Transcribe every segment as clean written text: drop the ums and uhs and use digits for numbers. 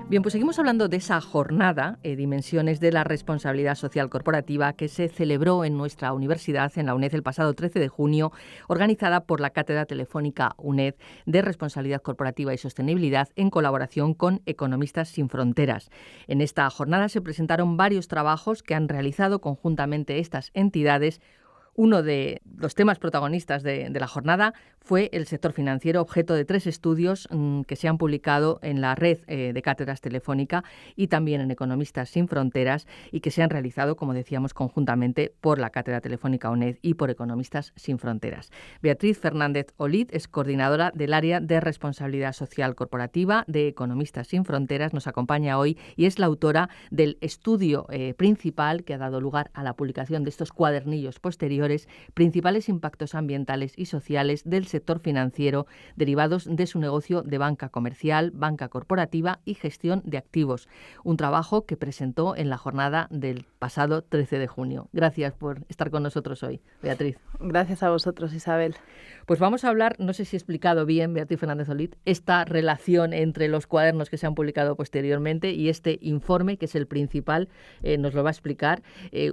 Bien, pues seguimos hablando de esa jornada, Dimensiones de la Responsabilidad Social Corporativa, que se celebró en nuestra universidad, en la UNED, el pasado 13 de junio, organizada por la Cátedra Telefónica UNED de Responsabilidad Corporativa y Sostenibilidad, en colaboración con Economistas Sin Fronteras. En esta jornada se presentaron varios trabajos que han realizado conjuntamente estas entidades. Uno de los temas protagonistas de la jornada fue el sector financiero, objeto de 3 estudios que se han publicado en la red de cátedras telefónica y también en Economistas Sin Fronteras, y que se han realizado, como decíamos, conjuntamente por la Cátedra Telefónica UNED y por Economistas Sin Fronteras. Beatriz Fernández Olid es coordinadora del área de responsabilidad social corporativa de Economistas Sin Fronteras. Nos acompaña hoy y es la autora del estudio principal que ha dado lugar a la publicación de estos cuadernillos posteriores: principales impactos ambientales y sociales del sector financiero derivados de su negocio de banca comercial, banca corporativa y gestión de activos. Un trabajo que presentó en la jornada del pasado 13 de junio. Gracias por estar con nosotros hoy, Beatriz. Gracias a vosotros, Isabel. Pues vamos a hablar, no sé si he explicado bien, Beatriz Fernández Olid, esta relación entre los cuadernos que se han publicado posteriormente y este informe, que es el principal, nos lo va a explicar,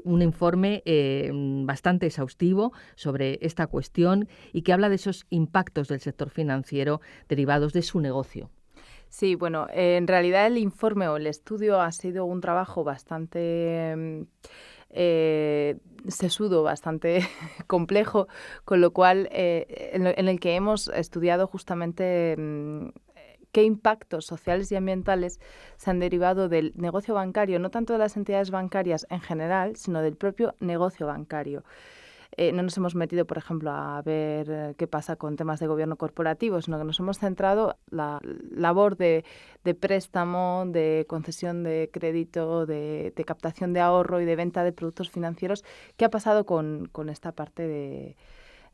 un informe bastante exhaustivo sobre esta cuestión y que habla de esos impactos del sector financiero derivados de su negocio. Sí, bueno, en realidad el informe o el estudio ha sido un trabajo bastante sesudo, bastante complejo, con lo cual en el que hemos estudiado justamente qué impactos sociales y ambientales se han derivado del negocio bancario, no tanto de las entidades bancarias en general, sino del propio negocio bancario. No nos hemos metido, por ejemplo, a ver qué pasa con temas de gobierno corporativo, sino que nos hemos centrado en la labor de préstamo, de concesión de crédito, de captación de ahorro y de venta de productos financieros. ¿Qué ha pasado con esta parte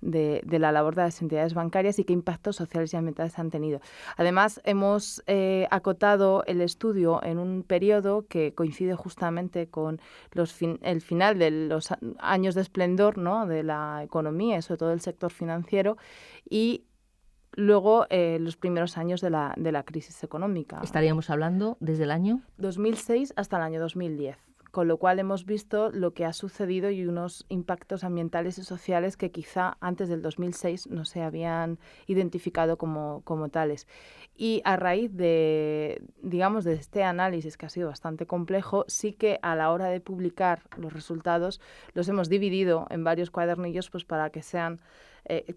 de la labor de las entidades bancarias y qué impactos sociales y ambientales han tenido? Además, hemos acotado el estudio en un periodo que coincide justamente con el final de los años de esplendor, ¿no?, de la economía y sobre todo del sector financiero, y luego los primeros años de la crisis económica. Estaríamos hablando desde el año 2006 hasta el año 2010. Con lo cual hemos visto lo que ha sucedido y unos impactos ambientales y sociales que quizá antes del 2006 no se habían identificado como tales. Y a raíz de este análisis, que ha sido bastante complejo, sí que a la hora de publicar los resultados los hemos dividido en varios cuadernillos, pues para que sean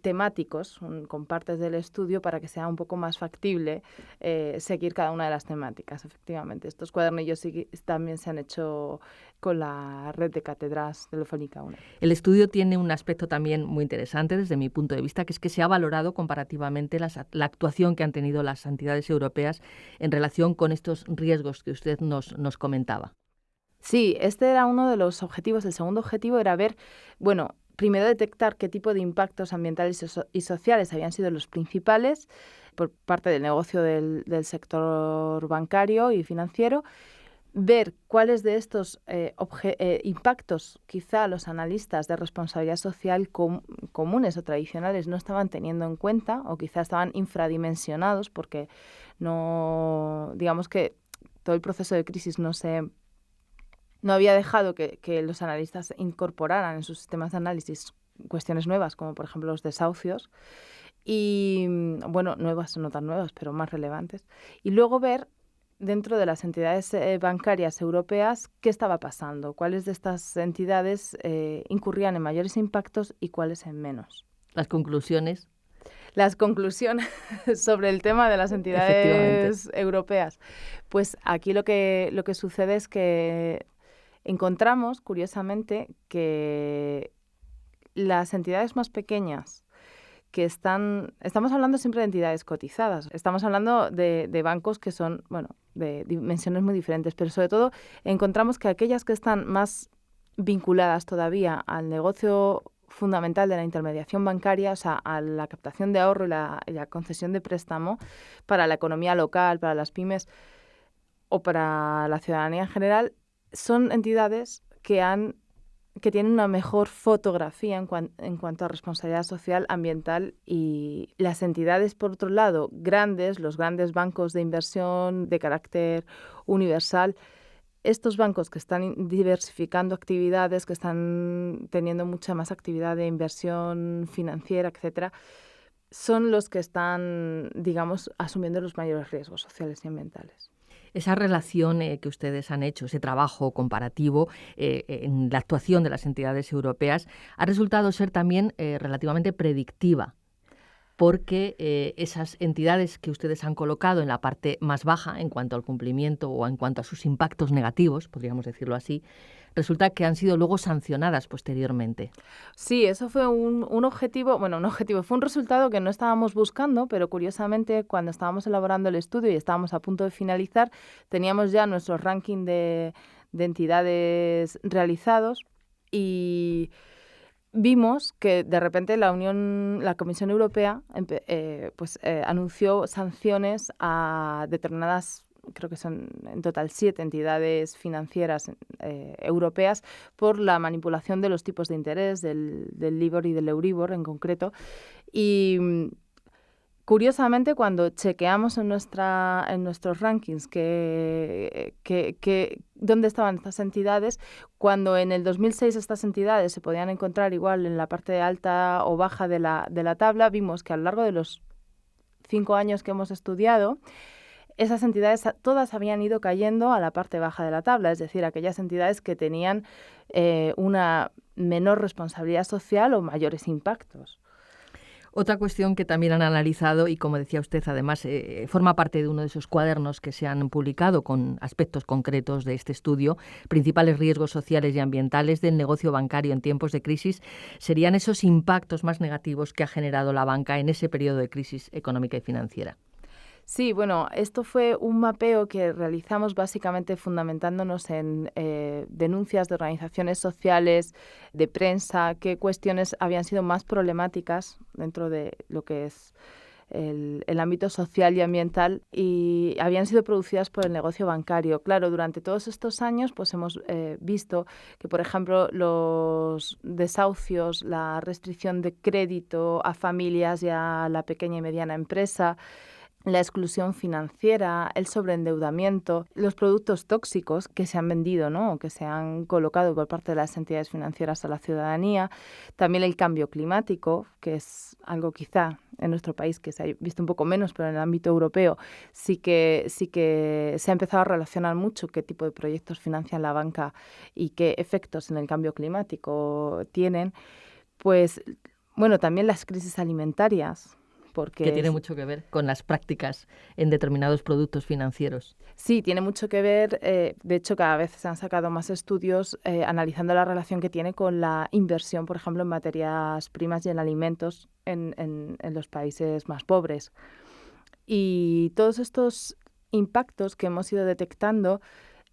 temáticos, con partes del estudio, para que sea un poco más factible seguir cada una de las temáticas. Efectivamente, estos cuadernillos sí también se han hecho con la red de cátedras telefónica UNED. El estudio tiene un aspecto también muy interesante desde mi punto de vista, que es que se ha valorado comparativamente la actuación que han tenido las entidades europeas en relación con estos riesgos que usted nos comentaba. Sí, este era uno de los objetivos. El segundo objetivo era ver, bueno, primero detectar qué tipo de impactos ambientales y sociales habían sido los principales por parte del negocio del sector bancario y financiero, ver cuáles de estos impactos quizá los analistas de responsabilidad social comunes o tradicionales no estaban teniendo en cuenta o quizá estaban infradimensionados porque no, digamos que todo el proceso de crisis no había dejado que los analistas incorporaran en sus sistemas de análisis cuestiones nuevas, como por ejemplo los desahucios, y bueno, nuevas, no tan nuevas, pero más relevantes. Y luego ver dentro de las entidades bancarias europeas qué estaba pasando, cuáles de estas entidades incurrían en mayores impactos y cuáles en menos. Las conclusiones sobre el tema de las entidades europeas. Pues aquí lo que sucede es que encontramos, curiosamente, que las entidades más pequeñas estamos hablando siempre de entidades cotizadas, estamos hablando de bancos que son, bueno, de dimensiones muy diferentes, pero sobre todo encontramos que aquellas que están más vinculadas todavía al negocio fundamental de la intermediación bancaria, o sea, a la captación de ahorro y la concesión de préstamo para la economía local, para las pymes o para la ciudadanía en general, son entidades que han que tienen una mejor fotografía en cuanto a responsabilidad social, ambiental, y las entidades, por otro lado, grandes, los grandes bancos de inversión de carácter universal, estos bancos que están diversificando actividades, que están teniendo mucha más actividad de inversión financiera, etcétera, son los que están, digamos, asumiendo los mayores riesgos sociales y ambientales. Esa relación que ustedes han hecho, ese trabajo comparativo en la actuación de las entidades europeas, ha resultado ser también relativamente predictiva, porque esas entidades que ustedes han colocado en la parte más baja en cuanto al cumplimiento o en cuanto a sus impactos negativos, podríamos decirlo así, resulta que han sido luego sancionadas posteriormente. Sí, eso fue un objetivo, fue un resultado que no estábamos buscando, pero curiosamente cuando estábamos elaborando el estudio y estábamos a punto de finalizar, teníamos ya nuestro ranking de entidades realizados y vimos que de repente la Comisión Europea anunció sanciones a determinadas, creo que son en total 7 entidades financieras europeas, por la manipulación de los tipos de interés, del LIBOR y del Euribor en concreto. Y curiosamente, cuando chequeamos en nuestros rankings dónde estaban estas entidades, cuando en el 2006 estas entidades se podían encontrar igual en la parte alta o baja de la tabla, vimos que a lo largo de los 5 años que hemos estudiado, esas entidades todas habían ido cayendo a la parte baja de la tabla, es decir, aquellas entidades que tenían una menor responsabilidad social o mayores impactos. Otra cuestión que también han analizado y, como decía usted, además forma parte de uno de esos cuadernos que se han publicado con aspectos concretos de este estudio, principales riesgos sociales y ambientales del negocio bancario en tiempos de crisis, serían esos impactos más negativos que ha generado la banca en ese periodo de crisis económica y financiera. Sí, bueno, esto fue un mapeo que realizamos básicamente fundamentándonos en denuncias de organizaciones sociales, de prensa, qué cuestiones habían sido más problemáticas dentro de lo que es el ámbito social y ambiental y habían sido producidas por el negocio bancario. Claro, durante todos estos años pues hemos visto que, por ejemplo, los desahucios, la restricción de crédito a familias y a la pequeña y mediana empresa, la exclusión financiera, el sobreendeudamiento, los productos tóxicos que se han vendido, ¿no?, o que se han colocado por parte de las entidades financieras a la ciudadanía, también el cambio climático, que es algo quizá en nuestro país que se ha visto un poco menos, pero en el ámbito europeo sí que se ha empezado a relacionar mucho qué tipo de proyectos financia la banca y qué efectos en el cambio climático tienen. Pues, bueno, también las crisis alimentarias, que tiene mucho que ver con las prácticas en determinados productos financieros. Sí, tiene mucho que ver. De hecho, cada vez se han sacado más estudios analizando la relación que tiene con la inversión, por ejemplo, en materias primas y en alimentos en los países más pobres. Y todos estos impactos que hemos ido detectando,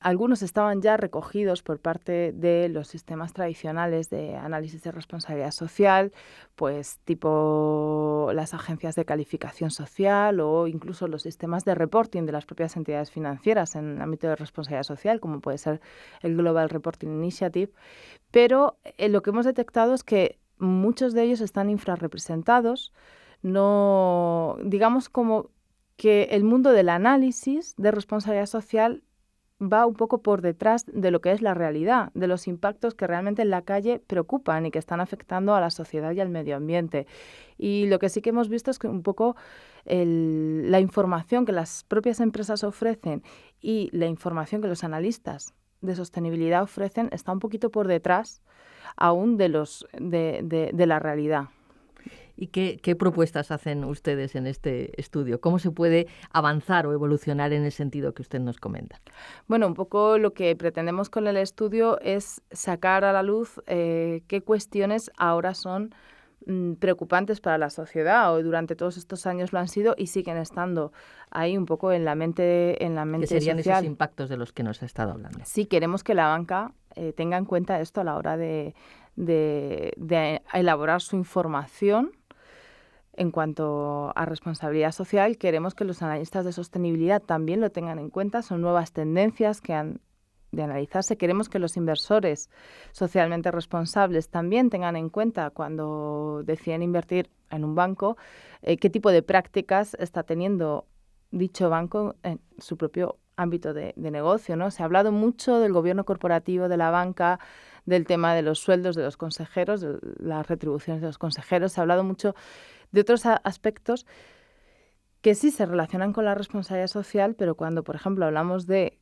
algunos estaban ya recogidos por parte de los sistemas tradicionales de análisis de responsabilidad social, pues tipo las agencias de calificación social o incluso los sistemas de reporting de las propias entidades financieras en el ámbito de responsabilidad social, como puede ser el Global Reporting Initiative. Pero lo que hemos detectado es que muchos de ellos están infrarrepresentados, no, digamos como que el mundo del análisis de responsabilidad social va un poco por detrás de lo que es la realidad, de los impactos que realmente en la calle preocupan y que están afectando a la sociedad y al medio ambiente. Y lo que sí que hemos visto es que un poco la información que las propias empresas ofrecen y la información que los analistas de sostenibilidad ofrecen está un poquito por detrás aún de la realidad. ¿Y qué propuestas hacen ustedes en este estudio? ¿Cómo se puede avanzar o evolucionar en el sentido que usted nos comenta? Bueno, un poco lo que pretendemos con el estudio es sacar a la luz qué cuestiones ahora son preocupantes para la sociedad o durante todos estos años lo han sido y siguen estando ahí un poco en la mente ¿Qué serían social. Esos impactos de los que nos ha estado hablando? Sí, queremos que la banca tenga en cuenta esto a la hora de elaborar su información. En cuanto a responsabilidad social, queremos que los analistas de sostenibilidad también lo tengan en cuenta. Son nuevas tendencias que han analizarse. Queremos que los inversores socialmente responsables también tengan en cuenta cuando deciden invertir en un banco qué tipo de prácticas está teniendo dicho banco en su propio ámbito de negocio, ¿no? Se ha hablado mucho del gobierno corporativo de la banca, del tema de los sueldos de los consejeros, de las retribuciones de los consejeros. Se ha hablado mucho de otros aspectos que sí se relacionan con la responsabilidad social, pero cuando, por ejemplo, hablamos de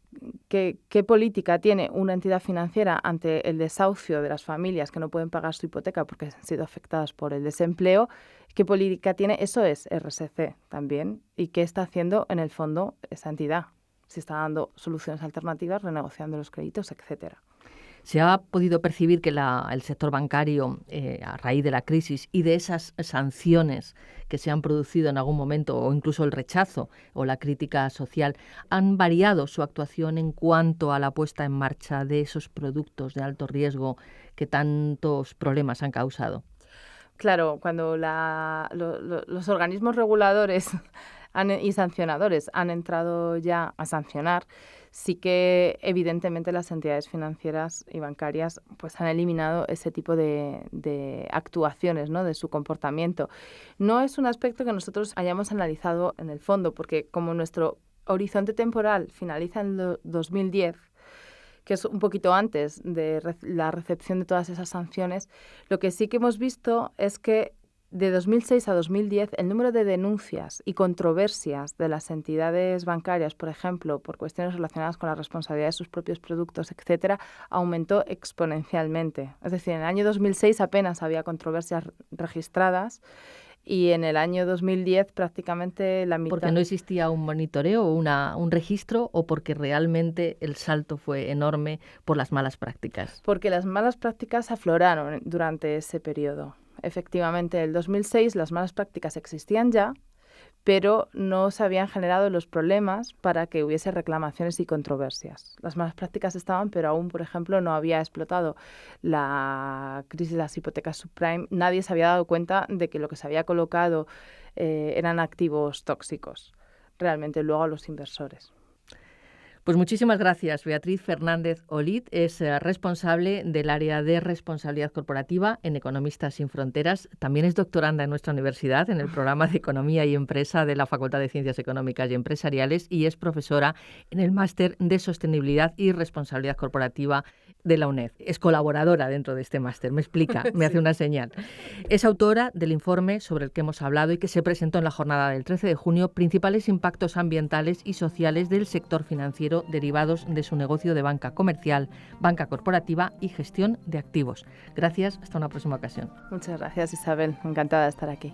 qué política tiene una entidad financiera ante el desahucio de las familias que no pueden pagar su hipoteca porque han sido afectadas por el desempleo, qué política tiene, eso es RSC también, y qué está haciendo en el fondo esa entidad, si está dando soluciones alternativas, renegociando los créditos, etcétera. ¿Se ha podido percibir que el sector bancario, a raíz de la crisis y de esas sanciones que se han producido en algún momento, o incluso el rechazo o la crítica social, han variado su actuación en cuanto a la puesta en marcha de esos productos de alto riesgo que tantos problemas han causado? Claro, cuando los organismos reguladores y sancionadores han entrado ya a sancionar, sí que evidentemente las entidades financieras y bancarias pues han eliminado ese tipo de actuaciones, ¿no?, de su comportamiento. No es un aspecto que nosotros hayamos analizado en el fondo, porque como nuestro horizonte temporal finaliza en 2010, que es un poquito antes de la recepción de todas esas sanciones, lo que sí que hemos visto es que de 2006 a 2010 el número de denuncias y controversias de las entidades bancarias, por ejemplo, por cuestiones relacionadas con la responsabilidad de sus propios productos, etcétera, aumentó exponencialmente. Es decir, en el año 2006 apenas había controversias registradas y en el año 2010 prácticamente la mitad. ¿Porque no existía un monitoreo o un registro, o porque realmente el salto fue enorme por las malas prácticas? Porque las malas prácticas afloraron durante ese periodo. Efectivamente, en el 2006 las malas prácticas existían ya, pero no se habían generado los problemas para que hubiese reclamaciones y controversias. Las malas prácticas estaban, pero aún, por ejemplo, no había explotado la crisis de las hipotecas subprime. Nadie se había dado cuenta de que lo que se había colocado eran activos tóxicos, realmente luego a los inversores. Pues muchísimas gracias. Beatriz Fernández Olid es responsable del área de responsabilidad corporativa en Economistas sin Fronteras. También es doctoranda en nuestra universidad en el programa de Economía y Empresa de la Facultad de Ciencias Económicas y Empresariales y es profesora en el Máster de Sostenibilidad y Responsabilidad Corporativa de la UNED. Es colaboradora dentro de este máster, me explica, me hace una señal. Es autora del informe sobre el que hemos hablado y que se presentó en la jornada del 13 de junio, Principales impactos ambientales y sociales del sector financiero derivados de su negocio de banca comercial, banca corporativa y gestión de activos. Gracias, hasta una próxima ocasión. Muchas gracias, Isabel. Encantada de estar aquí.